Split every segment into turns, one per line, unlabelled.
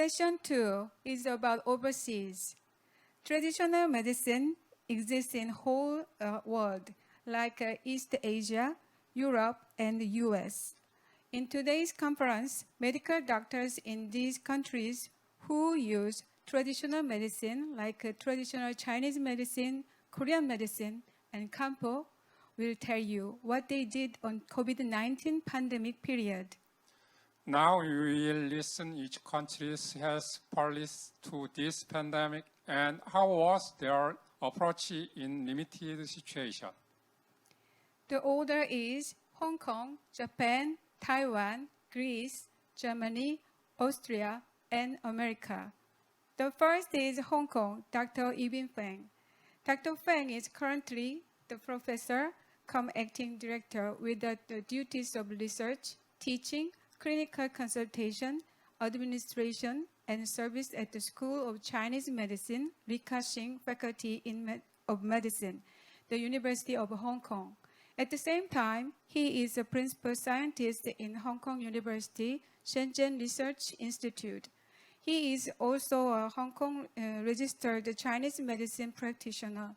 Session 2 is about overseas. Traditional medicine exists in whole world, like East Asia, Europe, and the US. In today's conference, medical doctors in these countries who use traditional medicine, like traditional Chinese medicine, Korean medicine, and Kampo, will tell you what they did on COVID-19 pandemic period.
Now we will listen each country's health policy to this pandemic and how was their approach in limited situation.
The order is Hong Kong, Japan, Taiwan, Greece, Germany, Austria, and America. The first is Hong Kong, Dr. Yibin Feng. Dr. Feng is currently the professor, acting director with the duties of research, teaching, clinical consultation, administration, and service at the School of Chinese Medicine, Li Ka-shing Faculty of Medicine, the University of Hong Kong. At the same time, he is a principal scientist in Hong Kong University, Shenzhen Research Institute. He is also a Hong Kong registered Chinese medicine practitioner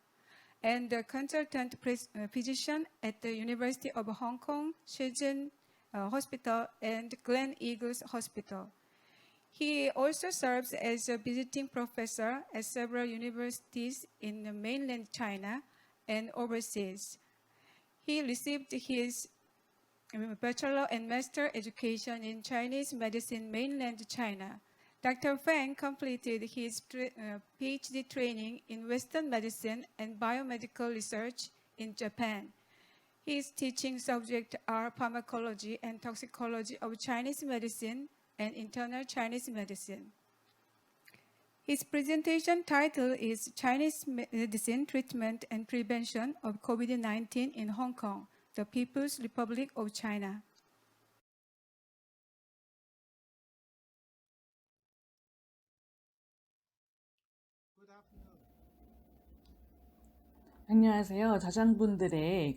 and a consultant physician at the University of Hong Kong, Shenzhen Hospital and Glen Eagles Hospital. He also serves as a visiting professor at several universities in mainland China and overseas. He received his bachelor and master education in Chinese medicine mainland China. Dr. Feng completed his PhD training in Western medicine and biomedical research in Japan. His teaching subjects are pharmacology and toxicology of Chinese medicine and internal Chinese medicine. His presentation title is Chinese Medicine Treatment and Prevention of COVID-19 in Hong Kong, the People's Republic of China.
안녕하세요. 저장분들의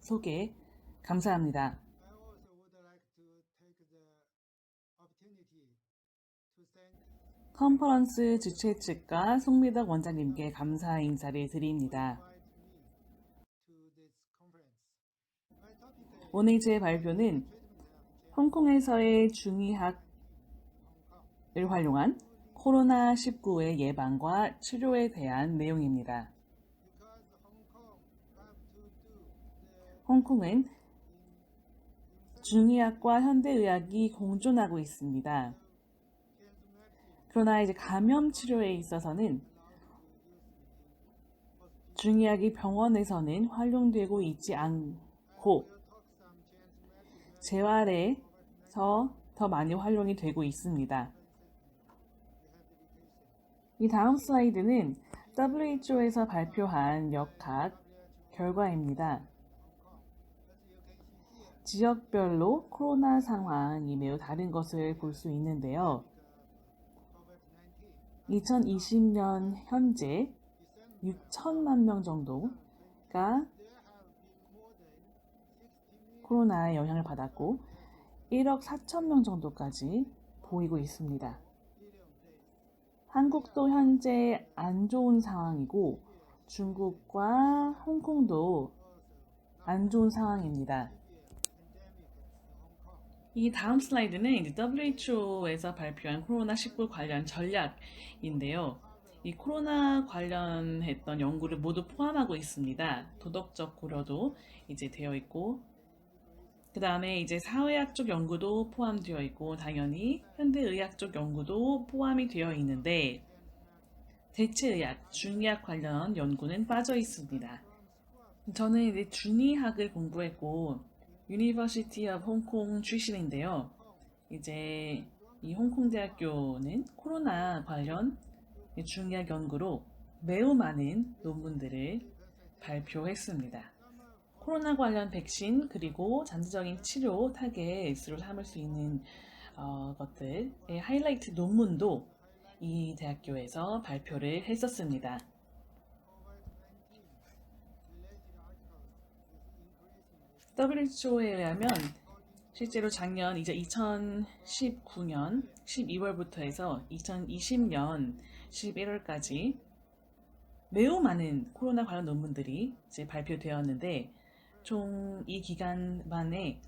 소개 감사합니다. 컨퍼런스 주최 측과 송미덕 원장님께 감사 인사를 드립니다. 오늘 제 발표는 홍콩에서의 중의학을 활용한 코로나19의 예방과 치료에 대한 내용입니다. 홍콩은 중의학과 현대의학이 공존하고 있습니다. 그러나 이제 감염 치료에 있어서는 중의학이 병원에서는 활용되고 있지 않고 재활에서 더 많이 활용이 되고 있습니다. 이 다음 슬라이드는 WHO에서 발표한 역학 결과입니다. 지역별로 코로나 상황이 매우 다른 것을 볼 수 있는데요. 2020년 현재 6천만 명 정도가 코로나의 영향을 받았고 1억 4천 명 정도까지 보이고 있습니다. 한국도 현재 안 좋은 상황이고 중국과 홍콩도 안 좋은 상황입니다. 이 다음 슬라이드는 이제 WHO에서 발표한 코로나19 관련 전략인데요. 이 코로나 관련했던 연구를 모두 포함하고 있습니다. 도덕적 고려도 이제 되어 있고, 그 다음에 이제 사회학 쪽 연구도 포함되어 있고, 당연히 현대의학 쪽 연구도 포함이 되어 있는데, 대체의학, 중의학 관련 연구는 빠져 있습니다. 저는 이제 중의학을 공부했고, University of Hong Kong 출신인데요. 이제 이 홍콩대학교는 코로나 관련 중의학 연구로 매우 많은 논문들을 발표했습니다. 코로나 관련 백신 그리고 잠재적인 치료 타겟으로 삼을 수 있는 것들의 하이라이트 논문도 이 대학교에서 발표를 했었습니다. WHO에 의하면 실제로 작년 이제 2019년 12월부터 해서 2020년 11월까지 매우 많은 코로나 관련 논문들이 이제 발표되었는데 총 이 기간만에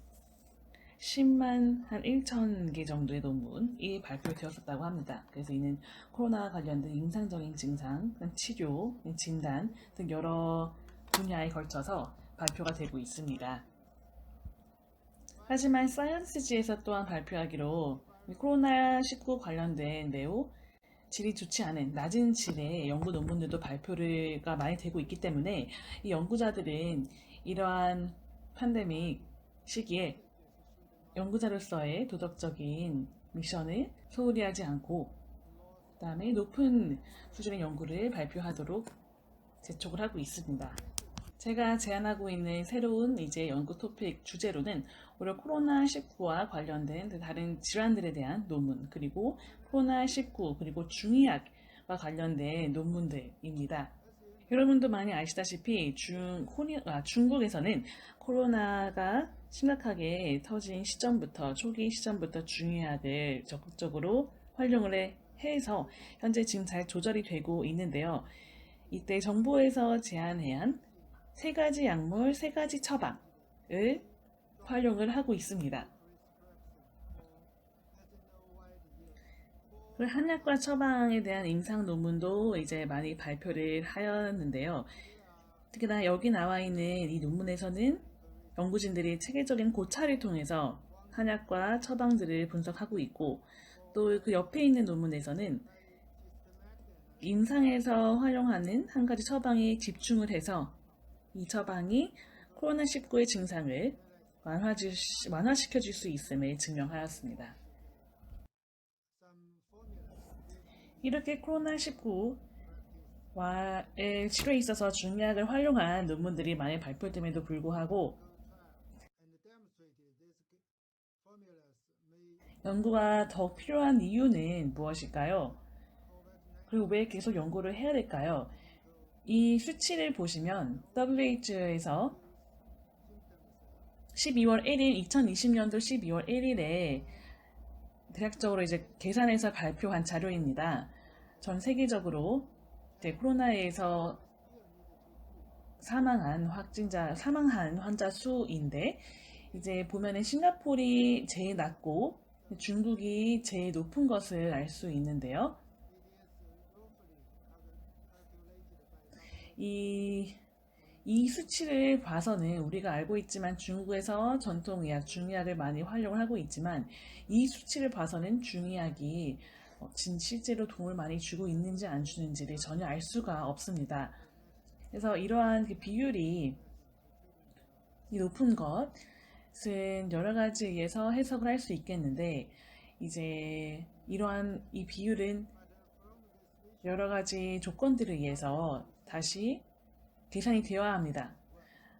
10만 한 1,000개 정도의 논문이 발표되었었다고 합니다. 그래서 이는 코로나 관련된 임상적인 증상, 치료, 진단 등 여러 분야에 걸쳐서 발표가 되고 있습니다. 하지만 사이언스지에서 또한 발표하기로 코로나19 관련된 매우 질이 좋지 않은 낮은 질의 연구 논문들도 발표가 많이 되고 있기 때문에 이 연구자들은 이러한 팬데믹 시기에 연구자로서의 도덕적인 미션을 소홀히 하지 않고 그다음에 높은 수준의 연구를 발표하도록 재촉을 하고 있습니다. 제가 제안하고 있는 새로운 이제 연구 토픽 주제로는 오히려 코로나19와 관련된 다른 질환들에 대한 논문, 그리고 코로나19 그리고 중의학과 관련된 논문들입니다. 여러분도 많이 아시다시피 중국에서는 코로나가 심각하게 터진 시점부터 초기 시점부터 중의학을 적극적으로 활용을 해서 현재 지금 잘 조절이 되고 있는데요. 이때 정부에서 제안한 3가지 약물, 3가지 처방을 활용을 하고 있습니다. 한약과 처방에 대한 임상 논문도 이제 많이 발표를 하였는데요. 특히나 여기 나와 있는 이 논문에서는 연구진들이 체계적인 고찰을 통해서 한약과 처방들을 분석하고 있고, 또 그 옆에 있는 논문에서는 임상에서 활용하는 한 가지 처방에 집중을 해서 이 처방이 코로나19의 증상을 완화시켜 줄 수 있음을 증명하였습니다. 이렇게 코로나19의 치료에 있어서 중의학을 활용한 논문들이 많이 발표됨에도 불구하고 연구가 더 필요한 이유는 무엇일까요? 그리고 왜 계속 연구를 해야 될까요? 이 수치를 보시면 WHO에서 2020년도 12월 1일에 대략적으로 이제 계산해서 발표한 자료입니다. 전 세계적으로 이제 코로나에서 사망한 환자 수인데, 이제 보면은 싱가포르이 제일 낮고 중국이 제일 높은 것을 알 수 있는데요. 이 수치를 봐서는 우리가 알고 있지만 중국에서 전통의학, 중의학을 많이 활용을 하고 있지만 이 수치를 봐서는 중의학이 실제로 도움을 많이 주고 있는지 안 주는지를 전혀 알 수가 없습니다. 그래서 이러한 그 비율이 높은 것은 여러 가지에 의해서 해석을 할 수 있겠는데, 이제 이러한 이 비율은 여러 가지 조건들에 의해서 다시 계산이 되어야 합니다.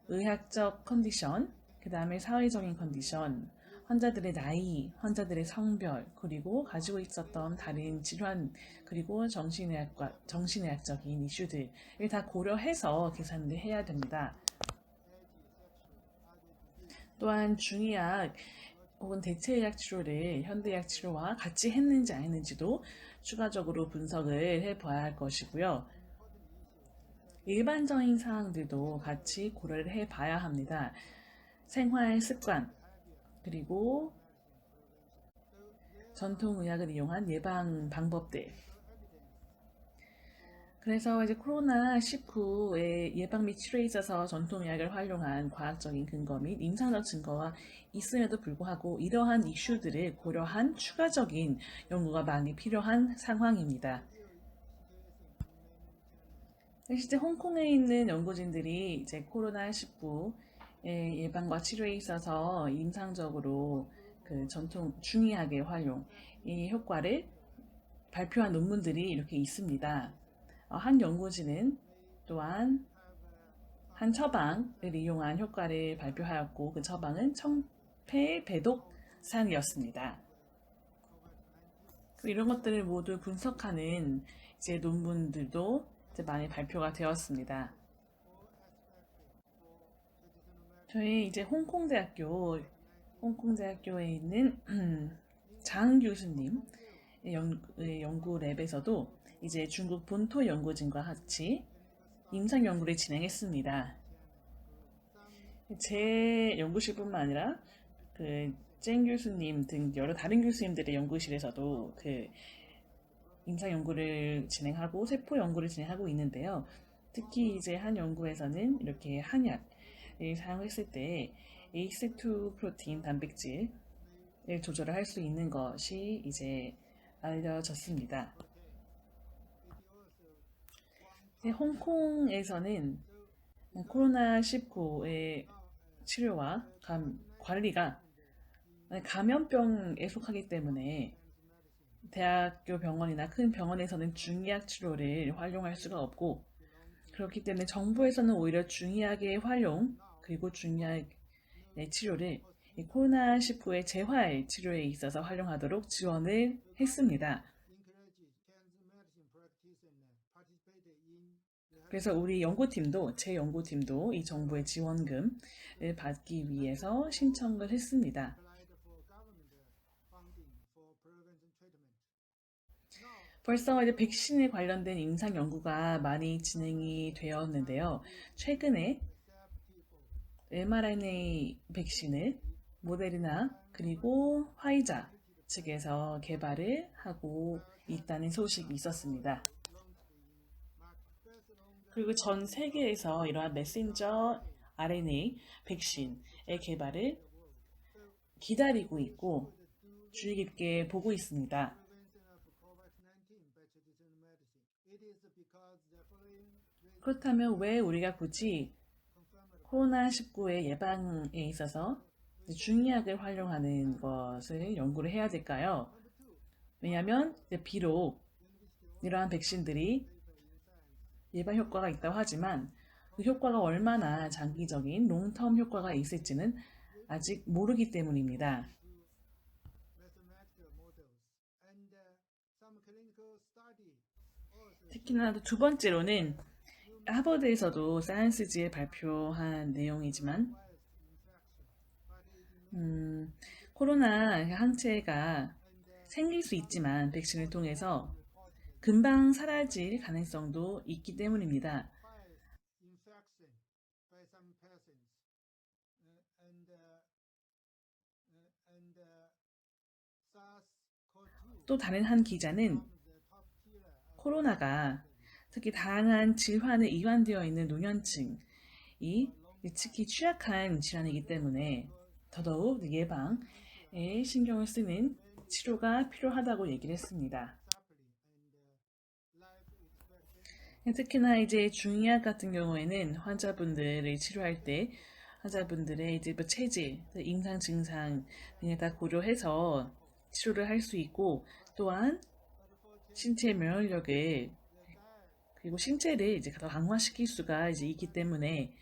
의학적 컨디션, 그 다음에 사회적인 컨디션, 환자들의 나이, 환자들의 성별, 그리고 가지고 있었던 다른 질환, 그리고 정신의학적인 이슈들을 다 고려해서 계산을 해야 됩니다. 또한 중의학 혹은 대체의학 치료를 현대의학 치료와 같이 했는지 안 했는지도 추가적으로 분석을 해봐야 할 것이고요. 일반적인 사항들도 같이 고려를 해봐야 합니다. 생활 습관, 그리고 전통의학을 이용한 예방 방법들. 그래서 이제 코로나19의 예방 및 치료에 있어서 전통의학을 활용한 과학적인 근거 및 임상적 증거가 있음에도 불구하고 이러한 이슈들을 고려한 추가적인 연구가 많이 필요한 상황입니다. 실제 홍콩에 있는 연구진들이 이제 코로나19의 예방과 치료에 있어서 임상적으로 그 전통 중의학의 활용, 이 효과를 발표한 논문들이 이렇게 있습니다. 한 연구진은 또한 한 처방을 이용한 효과를 발표하였고, 그 처방은 청폐배독산이었습니다. 이런 것들을 모두 분석하는 이제 논문들도 이제 많이 발표가 되었습니다. 저희 이제 홍콩대학교 홍콩 대학교에 있는 장 교수님 연구 랩에서도 이제 중국 본토 연구진과 같이 임상 연구를 진행했습니다. 제 연구실뿐만 아니라 쟁 교수님 등 여러 다른 교수님들의 연구실에서도 임상 연구를 진행하고 세포 연구를 진행하고 있는데요. 특히 이제 한 연구에서는 이렇게 한약을 사용했을 때 ACE2 프로테인 단백질을 조절을 할 수 있는 것이 이제 알려졌습니다. 홍콩에서는 코로나19의 치료와 관리가 감염병에 속하기 때문에 대학교 병원이나 큰 병원에서는 중의학 치료를 활용할 수가 없고, 그렇기 때문에 정부에서는 오히려 중의학의 활용 그리고 중의학의 치료를 코로나19의 재활 치료에 있어서 활용하도록 지원을 했습니다. 그래서 우리 연구팀도, 제 연구팀도 이 정부의 지원금을 받기 위해서 신청을 했습니다. 벌써 이제 백신에 관련된 임상 연구가 많이 진행이 되었는데요. 최근에 mRNA 백신을 모데르나 그리고 화이자 측에서 개발을 하고 있다는 소식이 있었습니다. 그리고 전 세계에서 이러한 메신저 RNA 백신의 개발을 기다리고 있고 주의 깊게 보고 있습니다. 그렇다면 왜 우리가 굳이 코로나19의 예방에 있어서 중의학을 활용하는 것을 연구를 해야 될까요? 왜냐하면 비록 이러한 백신들이 예방 효과가 있다고 하지만 그 효과가 얼마나 장기적인 롱텀 효과가 있을지는 아직 모르기 때문입니다. 특히나 두 번째로는 하버드에서도 사이언스지에 발표한 내용이지만 코로나 항체가 생길 수 있지만 백신을 통해서 금방 사라질 가능성도 있기 때문입니다. 또 다른 한 기자는 코로나가 특히 다양한 질환에 이완되어 있는 노년층이 특히 취약한 질환이기 때문에 더더욱 예방에 신경을 쓰는 치료가 필요하다고 얘기를 했습니다. 특히나 이제 중의학 같은 경우에는 환자분들을 치료할 때 환자분들의 이제 체질, 임상 증상 등을 다 고려해서 치료를 할 수 있고, 또한 신체 면역력을 그리고 신체를 이제 더 강화시킬 수가 이제 있기 때문에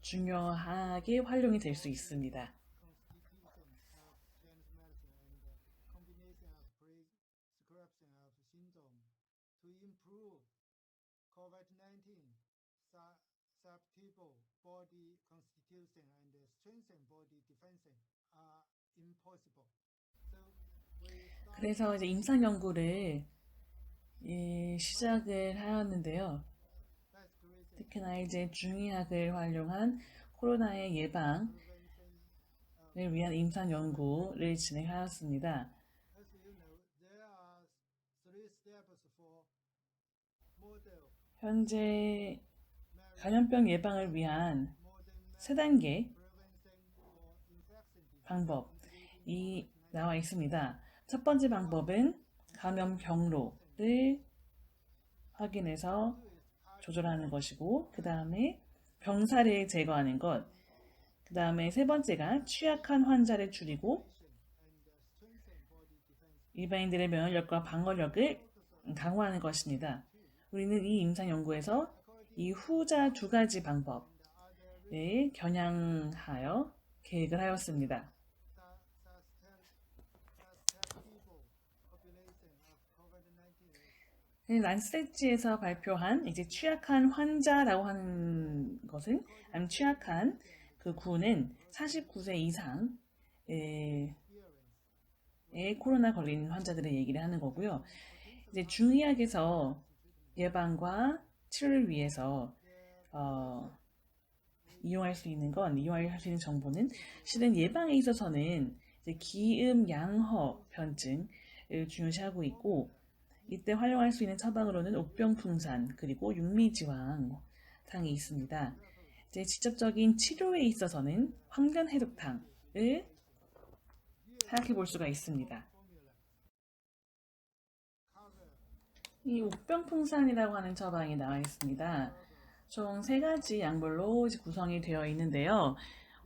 중요하게 활용이 될 수 있습니다. 그래서 이제 임상 연구를 시작을 하였는데요. 특히나 이제 중의학을 활용한 코로나의 예방을 위한 임상 연구를 진행하였습니다. 현재 감염병 예방을 위한 3단계 방법이 나와 있습니다. 첫 번째 방법은 감염 경로를 확인해서 조절하는 것이고, 그 다음에 병사를 제거하는 것, 그 다음에 세 번째가 취약한 환자를 줄이고 일반인들의 면역력과 방어력을 강화하는 것입니다. 우리는 이 임상 연구에서 이 후자 2가지 방법을 겨냥하여 계획을 하였습니다. 란셋지에서 발표한 이제 취약한 환자라고 하는 것은 취약한 그 구는 49세 이상의 코로나 걸린 환자들의 얘기를 하는 거고요. 이제 중의학에서 예방과 치료를 위해서 이용할 수 있는 정보는 실은 예방에 있어서는 이제 기음 양허 변증을 중요시하고 있고, 이때 활용할 수 있는 처방으로는 옥병풍산 그리고 육미지왕탕이 있습니다. 이제 직접적인 치료에 있어서는 황련해독탕을 생각해 볼 수가 있습니다. 이 옥병풍산이라고 하는 처방이 나와 있습니다. 총 3가지 약물로 구성이 되어 있는데요.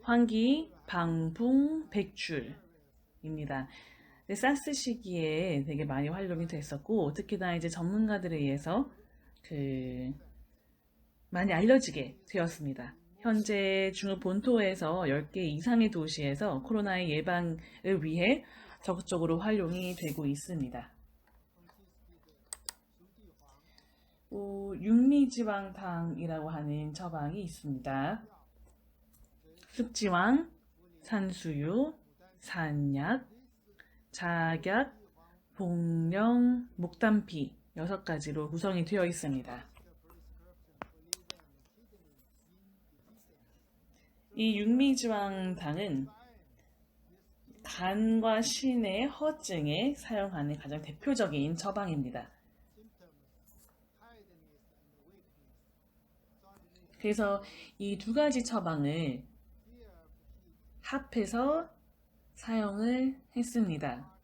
환기, 방풍, 백출입니다. 사스 시기에 되게 많이 활용이 됐었고, 특히나 이제 전문가들에 의해서 많이 알려지게 되었습니다. 현재 중국 본토에서 10개 이상의 도시에서 코로나의 예방을 위해 적극적으로 활용이 되고 있습니다. 육미지왕탕이라고 하는 처방이 있습니다. 습지왕, 산수유, 산약, 작약, 복령, 목단피 6가지로 구성이 되어 있습니다. 이 육미지왕탕은 간과 신의 허증에 사용하는 가장 대표적인 처방입니다. 그래서 이 2가지 처방을 합해서 사용을 했습니다.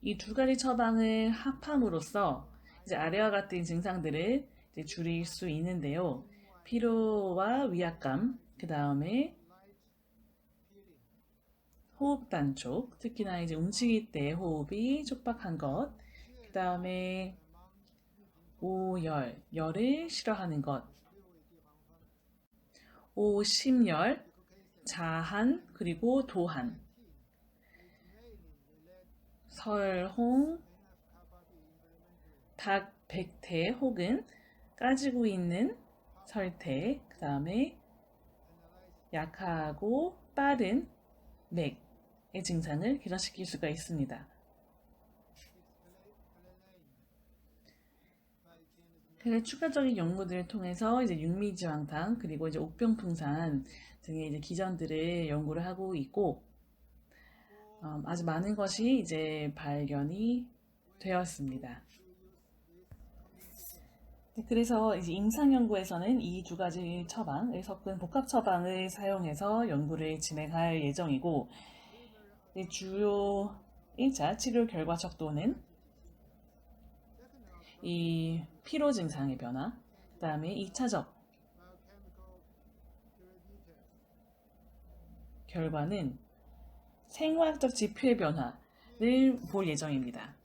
이 2가지 처방을 합함으로써 이제 아래와 같은 증상들을 이제 줄일 수 있는데요. 피로와 위압감, 그 다음에 호흡 단촉, 특히나 이제 움직일 때 호흡이 촉박한 것, 그 다음에 오열, 열을 싫어하는 것, 오심열, 자한, 그리고 도한, 설홍, 닭백태 혹은 까지고 있는 설태, 그 다음에 약하고 빠른 맥의 증상을 개선시킬 수가 있습니다. 그래서 추가적인 연구들을 통해서 이제 육미지왕탕 그리고 이제 옥병풍산 등의 이제 기전들을 연구를 하고 있고, 아주 많은 것이 이제 발견이 되었습니다. 그래서 이제 임상 연구에서는 이 2가지 처방을 섞은 복합 처방을 사용해서 연구를 진행할 예정이고, 주요 1차 치료 결과 척도는 이 피로 증상의 변화, 그 다음에 2차적 결과는 생화학적 지표의 변화를 볼 예정입니다.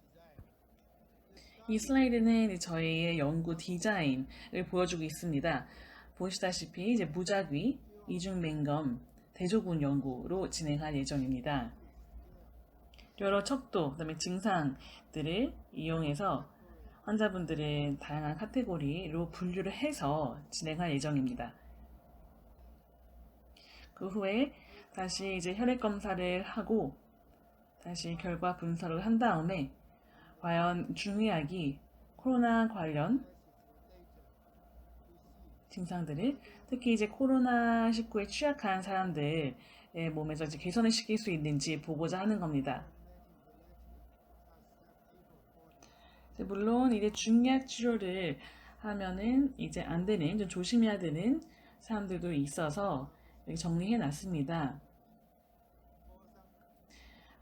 이 슬라이드는 저희의 연구 디자인을 보여주고 있습니다. 보시다시피 이제 무작위, 이중맹검, 대조군 연구로 진행할 예정입니다. 여러 척도, 그다음에 증상들을 이용해서 환자분들의 다양한 카테고리로 분류를 해서 진행할 예정입니다. 그 후에 다시 이제 혈액 검사를 하고 다시 결과 분석을 한 다음에 과연 중의학이 코로나 관련 증상들을, 특히 이제 코로나19에 취약한 사람들의 몸에서 이제 개선을 시킬 수 있는지 보고자 하는 겁니다. 물론 이제 중약 치료를 하면은 이제 안 되는, 좀 조심해야 되는 사람들도 있어서 정리해 놨습니다.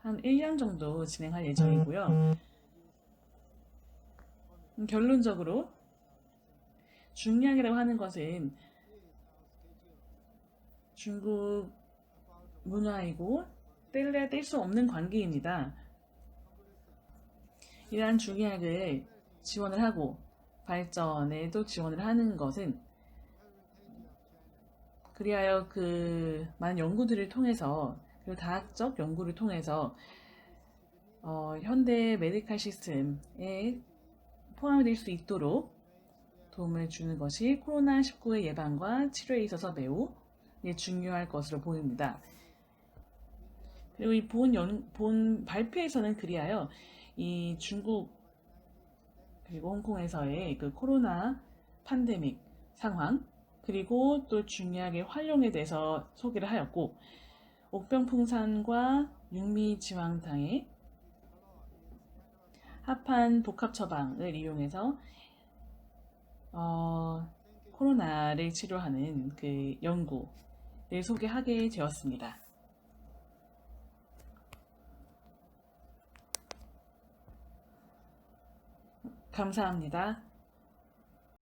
한 1년 정도 진행할 예정이고요. 결론적으로 중약이라고 하는 것은 중국 문화이고 뗄래야 뗄 수 없는 관계입니다. 이러한 중약을 지원을 하고 발전에도 지원을 하는 것은 그리하여 그 많은 연구들을 통해서, 그리고 다학적 연구를 통해서 현대 메디칼 시스템에 포함이 될 수 있도록 도움을 주는 것이 코로나19의 예방과 치료에 있어서 매우 중요할 것으로 보입니다. 그리고 이 본 발표에서는 그리하여 이 중국 그리고 홍콩에서의 그 코로나 팬데믹 상황 그리고 또 중요하게 활용에 대해서 소개를 하였고 옥병풍산과 육미지황탕의 합한 복합 처방을 이용해서 코로나를 치료하는 그 연구를 소개하게 되었습니다. 감사합니다.